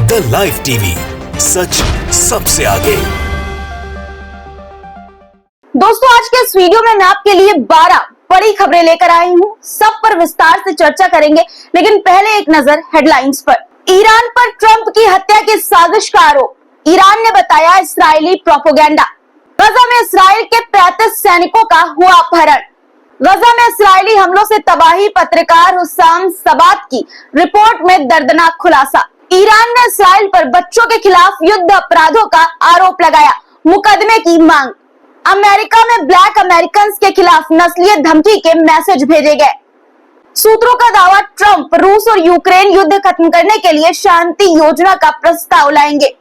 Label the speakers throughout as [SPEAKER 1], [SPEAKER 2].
[SPEAKER 1] The live TV, सच सबसे आगे।
[SPEAKER 2] दोस्तों, आज के इस वीडियो में मैं आपके लिए 12 बड़ी खबरें लेकर आई हूँ। सब पर विस्तार से चर्चा करेंगे, लेकिन पहले एक नजर हेडलाइंस पर। ईरान पर ट्रंप की हत्या की साजिश का आरोप, ईरान ने बताया इस्राएली प्रोपेगेंडा। गजा में इस्राएल के 35 सैनिकों का हुआ अपहरण। गजा में इस्राएली हमलों से तबाही, पत्रकार हुस्साम सबात की रिपोर्ट में दर्दनाक खुलासा। ईरान ने इस्राएल पर बच्चों के खिलाफ युद्ध अपराधों का आरोप लगाया, मुकदमे की मांग। अमेरिका में ब्लैक अमेरिकन के खिलाफ नस्लीय धमकी के मैसेज भेजे गए। सूत्रों का दावा, ट्रंप रूस और यूक्रेन युद्ध खत्म करने के लिए शांति योजना का प्रस्ताव लाएंगे।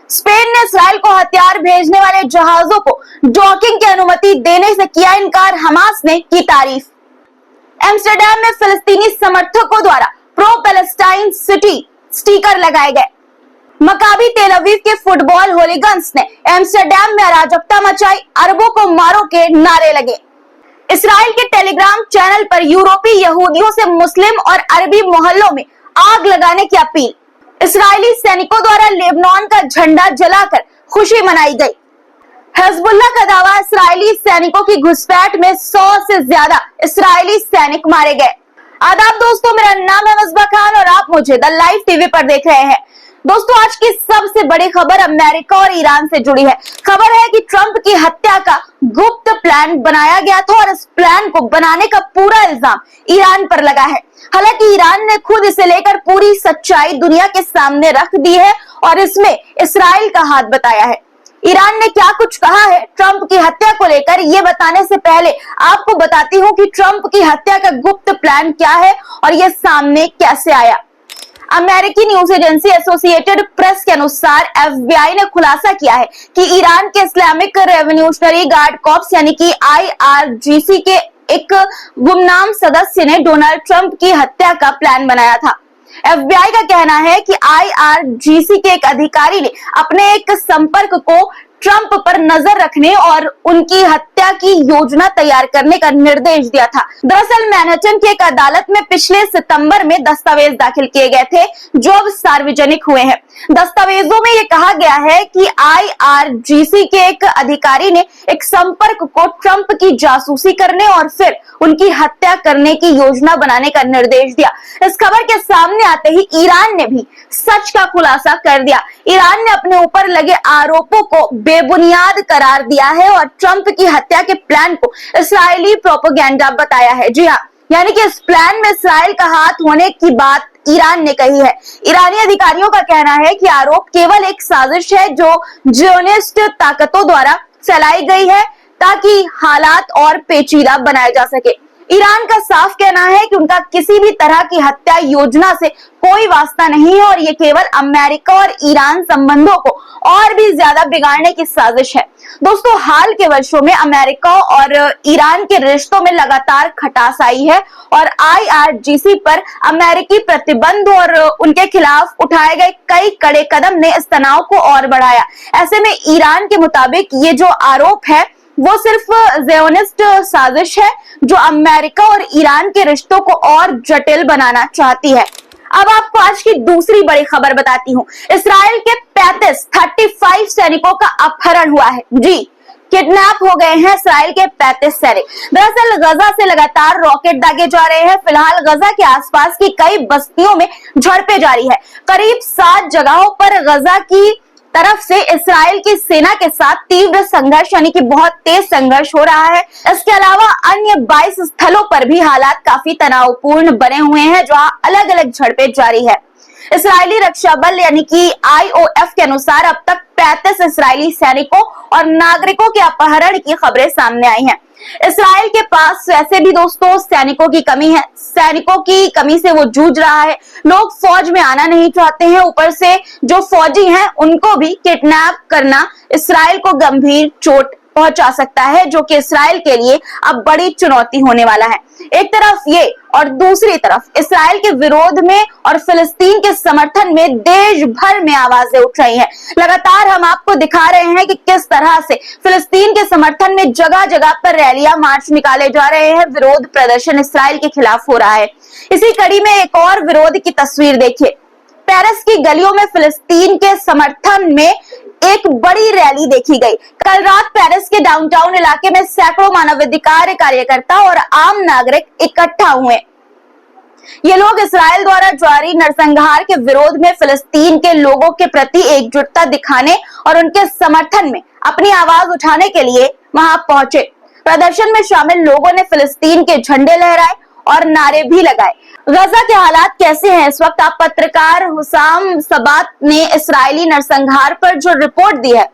[SPEAKER 2] स्पेन ने इस्राएल को हथियार भेजने वाले जहाजों को डॉकिंग की अनुमति देने से किया इनकार, हमास ने की तारीफ। एम्स्टर्डम में फिलिस्तीनी समर्थकों द्वारा प्रो पैलेस्टाइन सिटी स्टिकर लगाए गए। मकाबी तेल अवीव के फुटबॉल होलीगन्स ने एम्स्टर्डम में अराजकता मचाई, अरबों को मारो के नारे लगे। इस्राएल के टेलीग्राम चैनल पर यूरोपीय यहूदियों से मुस्लिम और अरबी मोहल्लों में आग लगाने की अपील। इस्राएली सैनिकों द्वारा लेबनान का झंडा जलाकर खुशी मनाई गई। हिजबुल्लाह का दावा, इस्राएली सैनिकों की घुसपैठ में 100 से ज्यादा इस्राएली सैनिक मारे गए। आदाब दोस्तों, मेरा नाम है मिसबा खान और आप मुझे द लाइव टीवी पर देख रहे हैं। दोस्तों, आज की सबसे बड़ी खबर अमेरिका और ईरान से जुड़ी है। खबर है कि ट्रंप की हत्या का गुप्त प्लान बनाया गया था और इस प्लान को बनाने का पूरा इल्जाम ईरान पर लगा है। हालांकि ईरान ने खुद इसे लेकर पूरी सच्चाई दुनिया के सामने रख दी है और इसमें इस्राएल का हाथ बताया है। ईरान ने क्या कुछ कहा है ट्रंप की हत्या को लेकर, ये बताने से पहले आपको बताती हूँ कि ट्रंप की हत्या का गुप्त प्लान क्या है और ये सामने कैसे आया। अमेरिकी न्यूज एजेंसी एसोसिएटेड प्रेस के अनुसार एफबीआई ने खुलासा किया है कि ईरान के इस्लामिक रेवोल्यूशनरी गार्ड कॉर्प्स यानी कि आईआरजीसी के एक गुमनाम सदस्य ने डोनाल्ड ट्रंप की हत्या का प्लान बनाया था। एफबीआई का कहना है कि आईआरजीसी के एक अधिकारी ने अपने एक संपर्क को ट्रंप पर नजर रखने और उनकी हत्या की योजना तैयार करने का निर्देश दिया था। दरअसल मैनहट्टन की एक अदालत में पिछले सितंबर में दस्तावेज दाखिल किए गए थे जो अब सार्वजनिक हुए हैं। दस्तावेजों में ये कहा गया है कि आईआरजीसी के एक अधिकारी ने एक संपर्क को ट्रंप की जासूसी करने और फिर उनकी हत्या करने की योजना बनाने का निर्देश दिया। इस खबर के सामने आते ही ईरान ने भी सच का खुलासा कर दिया। ईरान ने अपने ऊपर लगे आरोपों को बेबुनियाद करार दिया है और ट्रंप की हत्या के प्लान को इस्राएली प्रोपेगेंडा बताया है। जी हाँ, यानी कि इस प्लान में इस्राएल का हाथ होने की बात ईरान ने कही है। ईरानी अधिकारियों का कहना है कि आरोप केवल एक साजिश है जो जियोनिस्ट ताकतों द्वारा चलाई गई है ताकि हालात और पेचीदा बनाए जा सके। ईरान का साफ कहना है कि उनका किसी भी तरह की हत्या योजना से कोई वास्ता नहीं है और ये केवल अमेरिका और ईरान संबंधों को और भी ज्यादा बिगाड़ने की साजिश है। दोस्तों, हाल के वर्षों में अमेरिका और ईरान के रिश्तों में लगातार खटास आई है और आईआरजीसी पर अमेरिकी प्रतिबंध और उनके खिलाफ उठाए गए कई कड़े कदम ने इस तनाव को और बढ़ाया। ऐसे में ईरान के मुताबिक ये जो आरोप है वो सिर्फ ज़ियोनिस्ट साजिश है जो अमेरिका और ईरान के रिश्तों को और जटिल बनाना चाहती है। अब आपको आज की दूसरी बड़ी खबर बताती हूँ। इस्राएल के 35 सैनिकों का अपहरण हुआ है। जी, किडनैप हो गए हैं इस्राएल के 35 सैनिक। दरअसल गजा से लगातार रॉकेट दागे जा रहे हैं। फिलहाल गजा के आसपास की कई बस्तियों में झड़पें जारी है। करीब 7 जगहों पर गजा की तरफ से इस्राएल की सेना के साथ तीव्र संघर्ष यानी कि बहुत तेज संघर्ष हो रहा है। इसके अलावा अन्य 22 स्थलों पर भी हालात काफी तनावपूर्ण बने हुए हैं जहां अलग अलग झड़पें जारी है। इस्राएली रक्षा बल यानी कि आईओएफ के अनुसार अब तक 35 इस्राएली सैनिकों और नागरिकों के अपहरण की खबरें सामने आई हैं। इस्राएल के पास वैसे भी दोस्तों सैनिकों की कमी है। सैनिकों की कमी से वो जूझ रहा है। लोग फौज में आना नहीं चाहते हैं, ऊपर से जो फौजी हैं उनको भी किडनैप करना इस्राएल को गंभीर चोट पहुंचा सकता है, जो कि इस्राएल के लिए अब बड़ी चुनौती होने वाला है। एक तरफ ये और दूसरी तरफ इस्राएल के विरोध में और फिलिस्तीन के समर्थन में देश भर में आवाजें उठ रही हैं। लगातार हम आपको दिखा रहे हैं कि किस तरह से फिलिस्तीन के समर्थन में जगह जगह पर रैलियां, मार्च निकाले जा रहे हैं। विरोध प्रदर्शन इस्राएल के खिलाफ हो रहा है। इसी कड़ी में एक और विरोध की तस्वीर देखिए। पेरिस की गलियों में फिलिस्तीन के समर्थन में एक बड़ी रैली देखी गई। कल रात पेरिस के डाउनटाउन इलाके में सैकड़ों मानवाधिकार कार्यकर्ता और आम नागरिक इकट्ठा हुए। ये लोग इसराइल द्वारा जारी नरसंहार के विरोध में फिलिस्तीन के लोगों के प्रति एकजुटता दिखाने और उनके समर्थन में अपनी आवाज उठाने के लिए वहां पहुंचे। प्रदर्शन में शामिल लोगों ने फिलिस्तीन के झंडे लहराए और नारे भी लगाए। गजा के हालात कैसे हैं इस वक्त? आप पत्रकार हुसाम सबात ने इसराइली नरसंहार पर जो रिपोर्ट दी है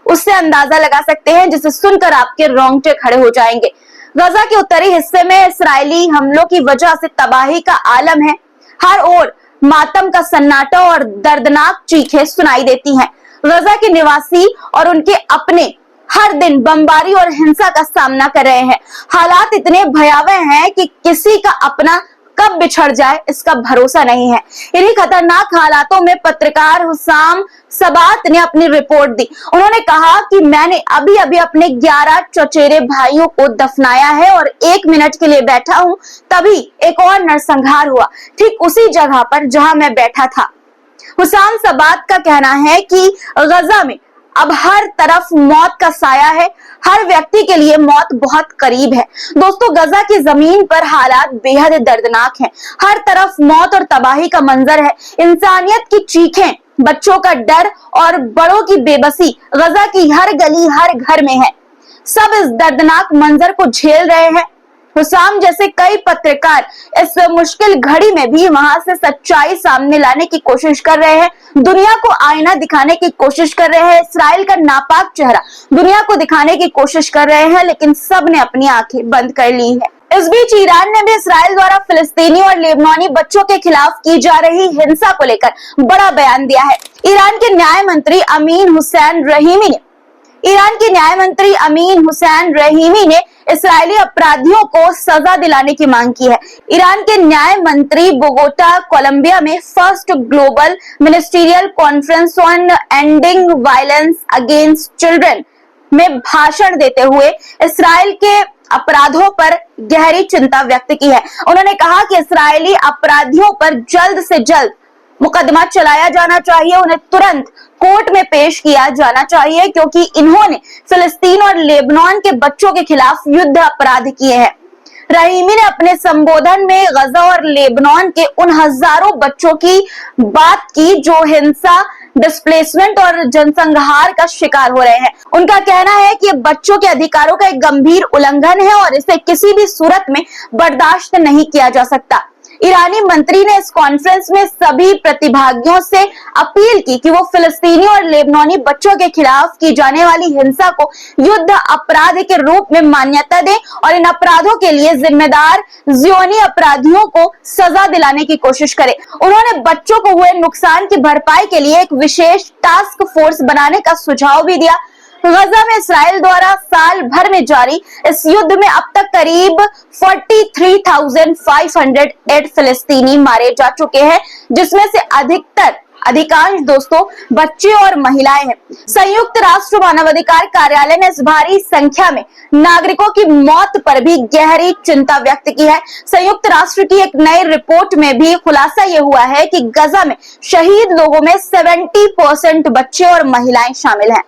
[SPEAKER 2] उससे अंदाजा लगा सकते हैं, जिसे सुनकर आपके रोंगटे खड़े हो जाएंगे। गजा के उत्तरी हिस्से में इसराइली हमलों की वजह से तबाही का आलम है। हर ओर मातम का सन्नाटा और दर्दनाक चीखें सुनाई देती हैं। गजा के निवासी और उनके अपने हर दिन बमबारी और हिंसा का सामना कर रहे हैं। हालात इतने भयावह हैं कि किसी का अपना कब बिछड़ जाए इसका भरोसा नहीं है। इन्हीं खतरनाक हालातों में पत्रकार हुसाम सबात ने अपनी रिपोर्ट दी। उन्होंने कहा कि मैंने अभी अभी अपने 11 चचेरे भाइयों को दफनाया है और 1 मिनट के लिए बैठा हूं, तभी एक और नरसंहार हुआ, ठीक उसी जगह पर जहां मैं बैठा था। हुसाम सबात का कहना है कि गजा में अब हर तरफ मौत का साया है। हर व्यक्ति के लिए मौत बहुत करीब है। दोस्तों, गजा की जमीन पर हालात बेहद दर्दनाक हैं। हर तरफ मौत और तबाही का मंजर है। इंसानियत की चीखें, बच्चों का डर और बड़ों की बेबसी गजा की हर गली हर घर में है। सब इस दर्दनाक मंजर को झेल रहे हैं। हुसाम जैसे कई पत्रकार इस मुश्किल घड़ी में भी वहां से सच्चाई सामने लाने की कोशिश कर रहे हैं, दुनिया को आईना दिखाने की कोशिश कर रहे हैं, इसराइल का नापाक चेहरा दुनिया को दिखाने की कोशिश कर रहे हैं, लेकिन सब ने अपनी आंखें बंद कर ली है। इस बीच ईरान ने भी इसराइल द्वारा फिलिस्तीनी और लेबनानी बच्चों के खिलाफ की जा रही हिंसा को लेकर बड़ा बयान दिया है। ईरान के न्याय मंत्री अमीन हुसैन रहीमी ने इसराइली अपराधियों को सजा दिलाने की मांग की है। ईरान के न्याय मंत्री बोगोटा, कोलंबिया में first global ministerial conference on ending violence against children में भाषण देते हुए इसराइल के अपराधों पर गहरी चिंता व्यक्त की है। उन्होंने कहा कि इसराइली अपराधियों पर जल्द से जल्द मुकदमा चलाया जाना चाहिए, उन्हें तुरंत कोर्ट में पेश किया जाना चाहिए, क्योंकि इन्होंने फिलिस्तीन और लेबनान के बच्चों के खिलाफ युद्ध अपराध किए हैं। रहीमी ने अपने संबोधन में गजा और लेबनान के उन हजारों बच्चों की बात की जो हिंसा, डिस्प्लेसमेंट और जनसंहार का शिकार हो रहे हैं। उनका कहना है कि बच्चों के अधिकारों का एक गंभीर उल्लंघन है और इसे किसी भी सूरत में बर्दाश्त नहीं किया जा सकता। ईरानी मंत्री ने इस कॉन्फ्रेंस में सभी प्रतिभागियों से अपील की कि वो फिलिस्तीनी और लेबनानी बच्चों के खिलाफ की जाने वाली हिंसा को युद्ध अपराध के रूप में मान्यता दें और इन अपराधों के लिए जिम्मेदार ज़ियोनी अपराधियों को सजा दिलाने की कोशिश करें। उन्होंने बच्चों को हुए नुकसान की भरपाई के लिए एक विशेष टास्क फोर्स बनाने का सुझाव भी दिया। गजा में इसराइल द्वारा साल भर में जारी इस युद्ध में अब तक करीब 43,508 फिलिस्तीनी मारे जा चुके हैं, जिसमें से अधिकांश दोस्तों बच्चे और महिलाएं हैं। संयुक्त राष्ट्र मानवाधिकार कार्यालय ने इस भारी संख्या में नागरिकों की मौत पर भी गहरी चिंता व्यक्त की है। संयुक्त राष्ट्र की एक नई रिपोर्ट में भी खुलासा यह हुआ है कि गजा में शहीद लोगों में 70% बच्चे और महिलाएं शामिल हैं।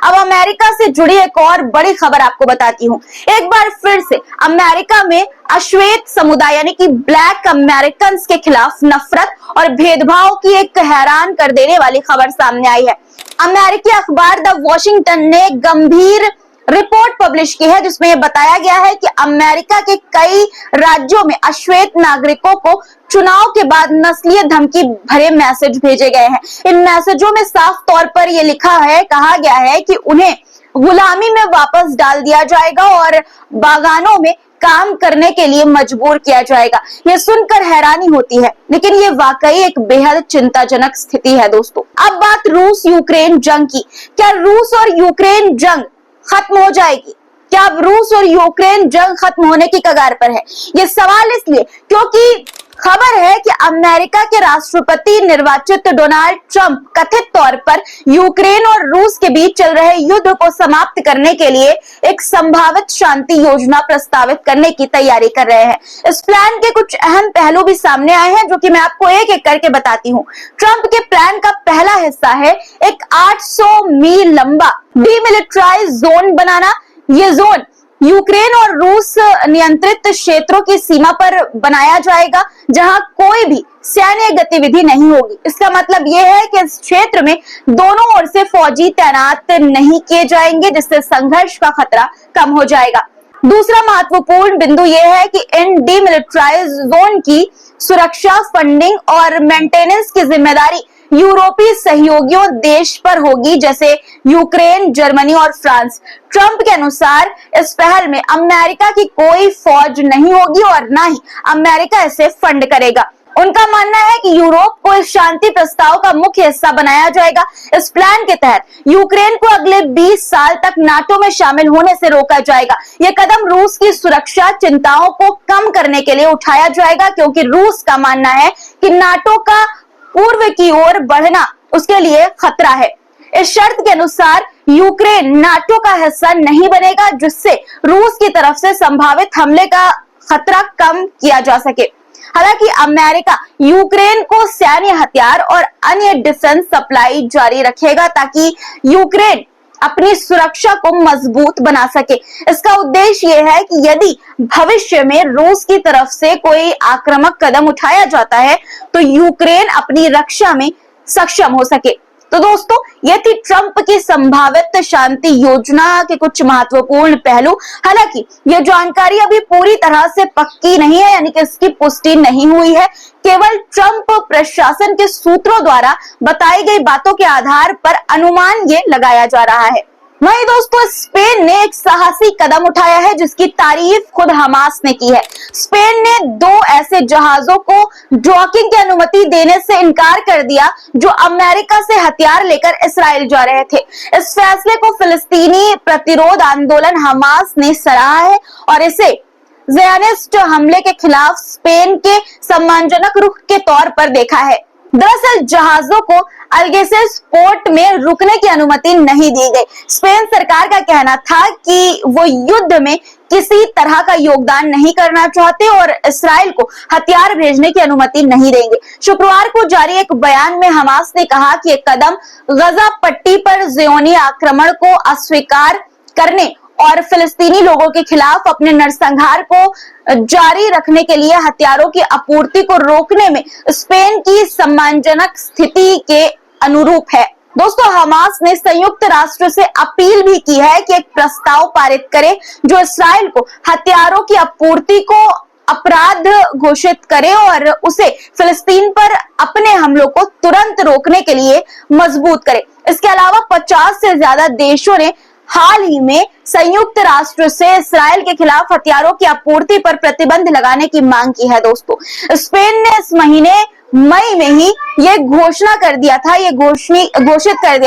[SPEAKER 2] अब अमेरिका से जुड़ी एक और बड़ी खबर आपको बताती हूँ। एक बार फिर से अमेरिका में अश्वेत समुदाय यानी कि ब्लैक अमेरिकन के खिलाफ नफरत और भेदभाव की एक हैरान कर देने वाली खबर सामने आई है। अमेरिकी अखबार द वॉशिंगटन ने गंभीर रिपोर्ट पब्लिश की है, जिसमें यह बताया गया है कि अमेरिका के कई राज्यों में अश्वेत नागरिकों को चुनाव के बाद नस्लीय धमकी भरे मैसेज भेजे गए हैं। इन मैसेजों में साफ तौर पर यह कहा गया है कि उन्हें गुलामी में वापस डाल दिया जाएगा और बागानों में काम करने के लिए मजबूर किया जाएगा। यह सुनकर हैरानी होती है, लेकिन ये वाकई एक बेहद चिंताजनक स्थिति है दोस्तों। अब बात रूस यूक्रेन जंग की। क्या रूस और यूक्रेन जंग खत्म हो जाएगी? क्या अब रूस और यूक्रेन जंग खत्म होने की कगार पर है? ये सवाल इसलिए क्योंकि खबर है कि अमेरिका के राष्ट्रपति निर्वाचित डोनाल्ड ट्रंप कथित तौर पर यूक्रेन और रूस के बीच चल रहे युद्ध को समाप्त करने के लिए एक संभावित शांति योजना प्रस्तावित करने की तैयारी कर रहे हैं। इस प्लान के कुछ अहम पहलू भी सामने आए हैं, जो कि मैं आपको एक एक करके बताती हूँ। ट्रंप के प्लान का पहला हिस्सा है एक 800 मील लंबा डीमिलिटराइज जोन बनाना। ये जोन यूक्रेन और रूस नियंत्रित क्षेत्रों की सीमा पर बनाया जाएगा, जहां कोई भी सैन्य गतिविधि नहीं होगी। इसका मतलब यह है कि इस क्षेत्र में दोनों ओर से फौजी तैनात नहीं किए जाएंगे, जिससे संघर्ष का खतरा कम हो जाएगा। दूसरा महत्वपूर्ण बिंदु यह है कि इन डीमिलिटराइज जोन की सुरक्षा, फंडिंग और मेंटेनेंस की जिम्मेदारी यूरोपीय सहयोगियों देश पर होगी, जैसे यूक्रेन, जर्मनी और फ्रांस। ट्रंप के अनुसार इस पहल में अमेरिका की कोई फौज नहीं होगी और ना ही अमेरिका इसे फंड करेगा। उनका मानना है कि यूरोप को इस शांति प्रस्ताव का मुख्य हिस्सा बनाया जाएगा। इस प्लान के तहत यूक्रेन को अगले 20 साल तक नाटो में शामिल होने से रोका जाएगा। यह कदम रूस की सुरक्षा चिंताओं को कम करने के लिए उठाया जाएगा, क्योंकि रूस का मानना है कि नाटो का पूर्व की ओर बढ़ना उसके लिए खतरा है। इस शर्त के अनुसार यूक्रेन नाटो का हिस्सा नहीं बनेगा, जिससे रूस की तरफ से संभावित हमले का खतरा कम किया जा सके। हालांकि अमेरिका यूक्रेन को सैन्य हथियार और अन्य डिफेंस सप्लाई जारी रखेगा, ताकि यूक्रेन अपनी सुरक्षा को मजबूत बना सके। इसका उद्देश्य यह है कि यदि भविष्य में रूस की तरफ से कोई आक्रामक कदम उठाया जाता है तो यूक्रेन अपनी रक्षा में सक्षम हो सके। तो दोस्तों, ये थी ट्रंप की संभावित शांति योजना के कुछ महत्वपूर्ण पहलू। हालांकि ये जानकारी अभी पूरी तरह से पक्की नहीं है, यानी कि इसकी पुष्टि नहीं हुई है। केवल ट्रंप प्रशासन के सूत्रों द्वारा बताई गई बातों के आधार पर अनुमान ये लगाया जा रहा है। वहीं दोस्तों, स्पेन ने एक साहसी कदम उठाया है, जिसकी तारीफ खुद हमास ने की है। स्पेन ने 2 ऐसे जहाजों को डॉकिंग की अनुमति देने से इनकार कर दिया, जो अमेरिका से हथियार लेकर इस्राएल जा रहे थे। इस फैसले को फिलिस्तीनी प्रतिरोध आंदोलन हमास ने सराहा है और इसे ज़ियोनिस्ट हमले के खिलाफ स्पेन के सम्मानजनक रुख के तौर पर देखा है। दरअसल जहाजों को अल्गेसिस पोर्ट में रुकने की अनुमति नहीं दी गई। स्पेन सरकार का कहना था कि वो युद्ध में किसी तरह का योगदान नहीं करना चाहते और इस्राएल को हथियार भेजने की अनुमति नहीं देंगे। शुक्रवार को जारी एक बयान में हमास ने कहा कि ये कदम गजा पट्टी पर ज़ियोनी आक्रमण को अस्वीकार करने और फिलिस्तीनी लोगों के खिलाफ अपने नरसंहार को जारी रखने के लिए हथियारों की आपूर्ति को रोकने में स्पेन की सम्मानजनक स्थिति के अनुरूप है। दोस्तों, हमास ने संयुक्त राष्ट्र से अपील भी की है कि एक प्रस्ताव पारित करे जो इस्राएल को हथियारों की आपूर्ति को अपराध घोषित करे और उसे फिलिस्तीन पर अपने हमलों को तुरंत रोकने के लिए मजबूत करे। इसके अलावा 50 से ज्यादा देशों ने हाल ही में संयुक्त राष्ट्र से इस्राएल के खिलाफ हथियारों की आपूर्ति पर प्रतिबंध लगाने की मांग की है। दोस्तों, स्पेन ने इस महीने मई में ही ये घोषित कर दिया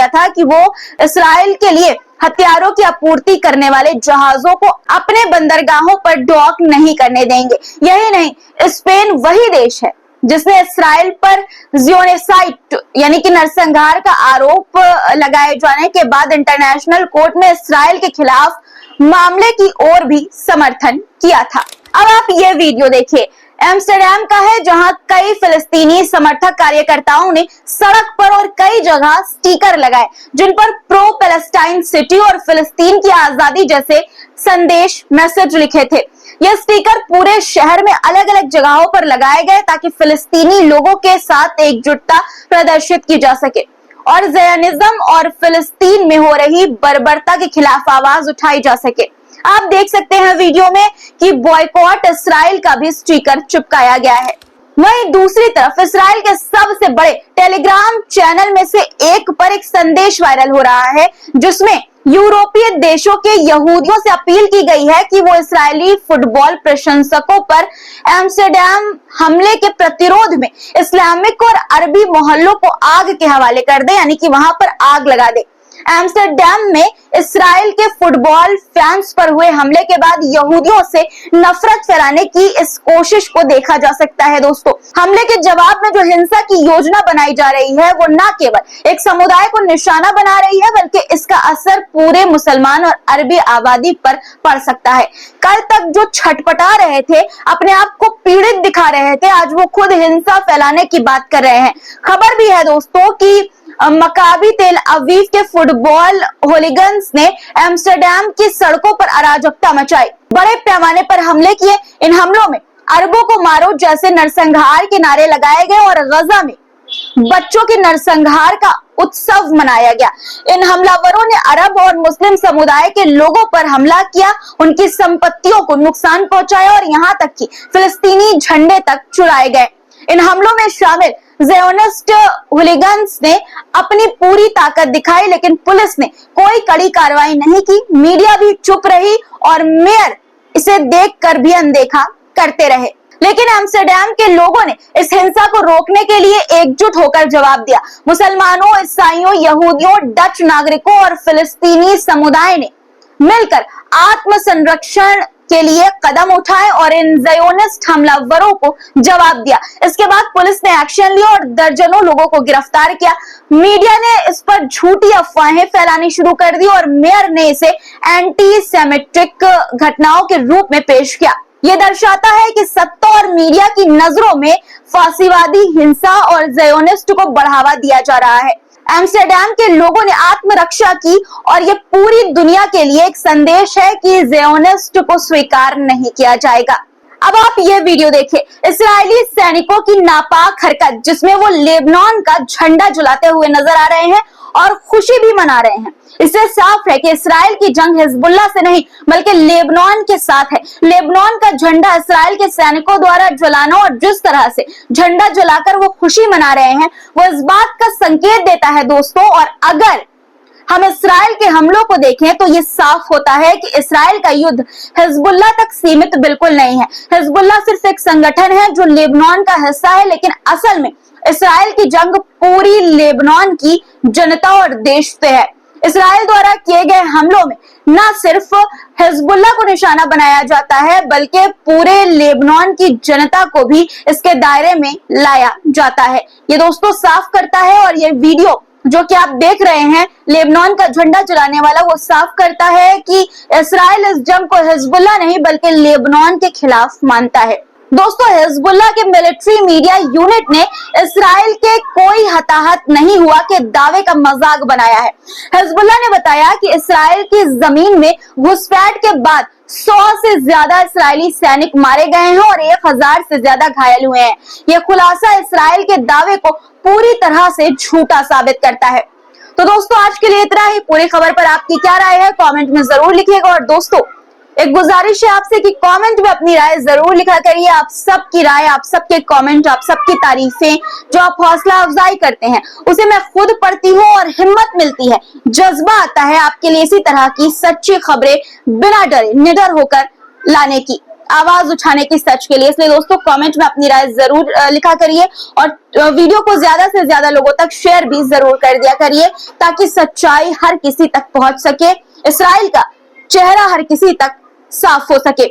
[SPEAKER 2] था कि वो इस्राएल के लिए हथियारों की आपूर्ति करने वाले जहाजों को अपने बंदरगाहों पर डॉक नहीं करने देंगे। यही नहीं, स्पेन वही देश है जिसने इस्राएल पर जियोनिसाइड यानी कि नरसंहार का आरोप लगाए जाने के बाद इंटरनेशनल कोर्ट में इस्राएल के खिलाफ मामले की ओर भी समर्थन किया था। अब आप ये वीडियो देखिए, एम्स्टर्डम का है, जहां कई फिलिस्तीनी समर्थक कार्यकर्ताओं ने सड़क पर और कई जगह स्टिकर लगाए जिन पर प्रो पैलेस्टाइन सिटी और फिलिस्तीन की आजादी जैसे संदेश मैसेज लिखे थे। ये स्टिकर पूरे शहर में अलग अलग जगहों पर लगाए गए ताकि फिलिस्तीनी लोगों के साथ एकजुटता प्रदर्शित की जा सके और ज़ियोनिज्म और फिलिस्तीन में हो रही बर्बरता के खिलाफ आवाज उठाई जा सके। आप देख सकते हैं वीडियो में कि बॉयकॉट इस्राइल का भी स्टिकर चिपकाया गया है। वहीं दूसरी तरफ इस्राइल के सबसे बड़े टेलीग्राम चैनल में से एक पर एक संदेश वायरल हो रहा है जिसमें यूरोपीय देशों के यहूदियों से अपील की गई है कि वो इस्राएली फुटबॉल प्रशंसकों पर एम्स्टर्डम हमले के प्रतिरोध में इस्लामिक और अरबी मोहल्लों को आग के हवाले कर दे, यानी कि वहां पर आग लगा दे। एम्स्टर्डम में इसराइल के फुटबॉल फैंस पर हुए हमले के बाद यहूदियों से नफरत फैलाने की इस कोशिश को देखा जा सकता है। दोस्तों, हमले के जवाब में जो हिंसा की योजना बनाई जा रही है वो न केवल एक समुदाय को निशाना बना रही है बल्कि इसका असर पूरे मुसलमान और अरबी आबादी पर पड़ सकता है। कल तक जो छटपटा रहे थे, अपने आप को पीड़ित दिखा रहे थे, आज वो खुद हिंसा फैलाने की बात कर रहे हैं। खबर भी है दोस्तों कि मकाबी तेल अवीव के फुटबॉल होलिगन्स ने एम्स्टर्डम की सड़कों पर अराजकता मचाई, बड़े पैमाने पर हमले किए। इन हमलों में अरबों को मारो जैसे नरसंहार के नारे लगाए गए और गजा में बच्चों के नरसंहार का उत्सव मनाया गया। इन हमलावरों ने अरब और मुस्लिम समुदाय के लोगों पर हमला किया, उनकी संपत्तियों को नुकसान पहुंचाया और यहाँ तक कि फिलिस्तीनी झंडे तक चुराए गए। इन हमलों में शामिल ज़ियोनिस्ट हुलिगन्स ने अपनी पूरी ताकत दिखाई, लेकिन पुलिस ने कोई कड़ी कार्रवाई नहीं की। मीडिया भी चुप रही और मेयर इसे देखकर भी अनदेखा करते रहे। लेकिन एम्स्टर्डम के लोगों ने इस हिंसा को रोकने के लिए एकजुट होकर जवाब दिया। मुसलमानों, ईसाइयों, यहूदियों, डच नागरिकों और फिलिस्तीनी समुदाय ने मिलकर आत्मसंरक्षण के लिए कदम उठाए और इन ज़ियोनिस्ट हमलावरों को जवाब दिया। इसके बाद पुलिस ने एक्शन लिया और दर्जनों लोगों को गिरफ्तार किया। मीडिया ने इस पर झूठी अफवाहें फैलानी शुरू कर दी और मेयर ने इसे एंटी सेमेटिक घटनाओं के रूप में पेश किया। ये दर्शाता है कि सत्ता और मीडिया की नजरों में फासीवादी हिंसा और ज़ियोनिस्ट को बढ़ावा दिया जा रहा है। एम्स्टर्डम के लोगों ने आत्मरक्षा की और ये पूरी दुनिया के लिए एक संदेश है कि ज़ियोनिस्ट को स्वीकार नहीं किया जाएगा। अब आप ये वीडियो देखिए, इस्राएली सैनिकों की नापाक हरकत जिसमें वो लेबनान का झंडा जलाते हुए नजर आ रहे हैं और खुशी भी मना रहे हैं। इससे साफ है कि इसराइल की जंग हिजबुल्लाह से नहीं बल्कि लेबनान के साथ है। लेबनान का झंडा इसराइल के सैनिकों द्वारा जलाना और जिस तरह से झंडा जलाकर वो खुशी मना रहे हैं वो इस बात का संकेत देता है दोस्तों। और अगर हम इसराइल के हमलों को देखें तो ये साफ होता है कि इसराइल का युद्ध हिजबुल्लाह तक सीमित बिल्कुल नहीं है। हिजबुल्लाह सिर्फ एक संगठन है जो लेबनान का हिस्सा है, लेकिन असल में इसराइल की जंग पूरी लेबनान की जनता और देश से है। इसराइल द्वारा किए गए हमलों में न सिर्फ हिजबुल्लाह को निशाना बनाया जाता है बल्कि पूरे लेबनान की जनता को भी इसके दायरे में लाया जाता है। ये दोस्तों साफ करता है और ये वीडियो जो कि आप देख रहे हैं लेबनान का झंडा जलाने वाला, वो साफ करता है कि इसराइल इस जंग को हिजबुल्लाह नहीं बल्कि लेबनान के खिलाफ मानता है। दोस्तों, हिजबुल्लाह के मिलिट्री मीडिया यूनिट ने इसराइल के कोई हताहत नहीं हुआ के दावे का मजाक बनाया है। हिजबुल्लाह ने बताया कि इसराइल की जमीन में घुसपैठ के बाद 100 से ज्यादा इसराइली सैनिक मारे गए हैं और 1000 से ज्यादा घायल हुए हैं। यह खुलासा इसराइल के दावे को पूरी तरह से झूठा साबित करता है। तो दोस्तों, आज के लिए इतना ही। पूरी खबर पर आपकी क्या राय है कमेंट में जरूर लिखिएगा। और दोस्तों, एक गुजारिश है आपसे कि कमेंट में अपनी राय जरूर लिखा करिए। आप सबकी राय, आप सबके कमेंट, आप सबकी तारीफें जो आप हौसला अफजाई करते हैं उसे मैं खुद पढ़ती हूँ और हिम्मत मिलती है, जज्बा आता है आपके लिए इसी तरह की सच्ची खबरें बिना डरे निडर होकर लाने की, आवाज उठाने की सच के लिए। इसलिए दोस्तों, कमेंट में अपनी राय जरूर लिखा करिए और वीडियो को ज्यादा से ज्यादा लोगों तक शेयर भी जरूर कर दिया करिए ताकि सच्चाई हर किसी तक पहुंच सके, इसराइल का चेहरा हर किसी तक साफ हो सके।